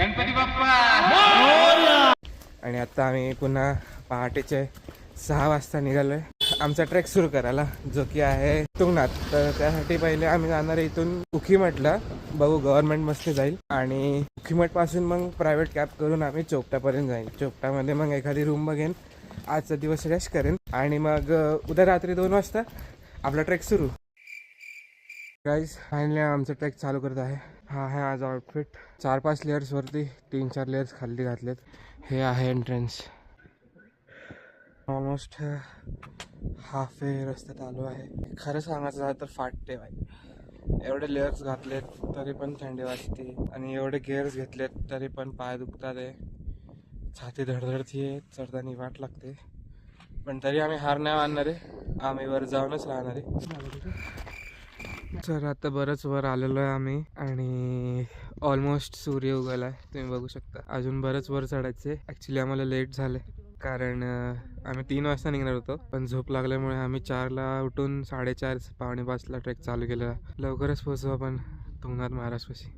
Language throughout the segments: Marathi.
गणपती बाप्पा। आणि आता आम्ही पुन्हा पहाटेचे 6 वाजता निघालोय आमचा ट्रेक सुरू करायला, जो की आहे तुंगनाथ. तर त्यासाठी पहिले आम्ही जाणार आहे इथून उखीमठला, बघू गव्हर्नमेंट बसने जाईल आणि उखीमठ पासून मग प्रायव्हेट कॅब करून आम्ही चोपटापर्यंत जाईल. चोपटामध्ये मग एखादी रूम बघेन, आजचा दिवस रेस्ट करेन आणि मग उद्या रात्री 2 वाजता आपला ट्रेक सुरू. गाईज फायनली आमचा ट्रेक चालू करत आहे. हा आहे माझा आउटफिट, 4-5 लेयर्स वरती, 3-4 लेयर्स खाली घातलेत. हे आहे एंट्रन्स. ऑलमोस्ट हाफ वे रस्त्यात आलो आहे. खरं सांगायचं झालं तर फाटते बाई. एवढे लेयर्स घातलेत तरी पण थंडी वाजते आणि एवढे गेअर्स घेतलेत तरी पण पाय दुखतात आहे, छाती धडधडती आहे, चढताना वाट लागते. पण तरी आम्ही हार नाही मानणार आहे, आम्ही वर जाऊनच राहणार आहे. तर आता बरंच वर आलेलो आहे आम्ही आणि ऑलमोस्ट सूर्य उगवला आहे, तुम्ही बघू शकता. अजून बरंच वर चढायचं आहे. ॲक्च्युली आम्हाला लेट झालं कारण आम्ही 3 वाजता निघणार होतो, पण झोप लागल्यामुळे आम्ही 4ला उठून 4:30 पावणे 5ला ट्रेक चालू केलेला. लवकरच पोहोचू आपण तुंगनाथ महाराजपाशी.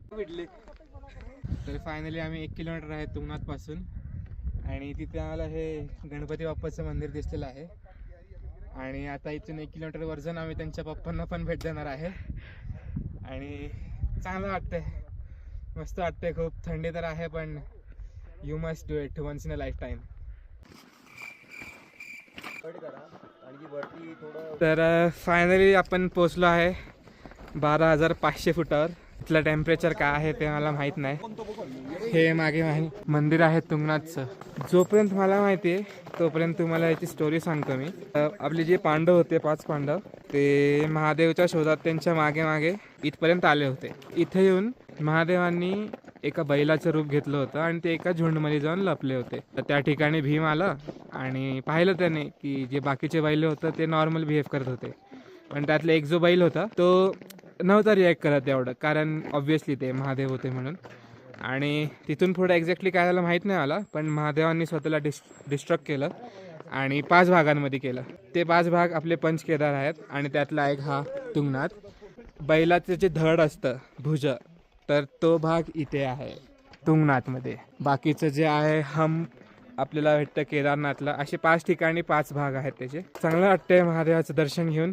तर फायनली आम्ही 1 किलोमीटर आहे तुंगनाथपासून आणि तिथे आम्हाला हे गणपती बाप्पाचं मंदिर दिसलेलं आहे. आणि आता इथून 1 किलोमीटर वर जाऊन आम्ही त्यांच्या पप्पांना पण भेट देणार आहे आणि चांगलं वाटतंय, मस्त वाटतंय. खूप थंडी तर आहे पण you must do it once in a lifetime. तर फायनली आपण पोचलो आहे 12,500 फुटावर. इथलं टेम्परेचर काय आहे ते मला माहीत नाही. हे मागे मंदिर आहे तुंगनाथचं. जोपर्यंत मला माहिती आहे तोपर्यंत तुम्हाला याची स्टोरी सांगतो मी. आपले जे पांडव होते, 5 पांडव, ते महादेवच्या शोधात त्यांच्या मागे मागे इथपर्यंत आले होते. इथे येऊन महादेवांनी एका बैलाचं रूप घेतलं होतं आणि ते एका झुंडमध्ये जाऊन लपले होते. तर त्या ठिकाणी भीम आला आणि पाहिलं त्याने की जे बाकीचे बैल होतं ते नॉर्मल बिहेव करत होते, पण त्यातला एक जो बैल होता तो नव्हता रिॲक्ट करत एवढं, कारण ऑब्व्हियसली ते महादेव होते म्हणून. आणि तिथून पुढे एक्झॅक्टली काय झालं माहीत नाही मला, पण महादेवांनी स्वतःला डिस्ट्रक्ट केलं आणि 5 भागांमध्ये केलं. ते 5 भाग आपले पंचकेदार आहेत आणि त्यातला एक हा तुंगनाथ. बैलाचं जे धड असतं भुज, तर तो भाग इथे आहे तुंगनाथमध्ये. बाकीचं जे आहे आपल्याला भेटतं केदारनाथला. असे 5 ठिकाणी 5 भाग आहेत त्याचे. चांगलं वाटतंय महादेवाचं दर्शन घेऊन.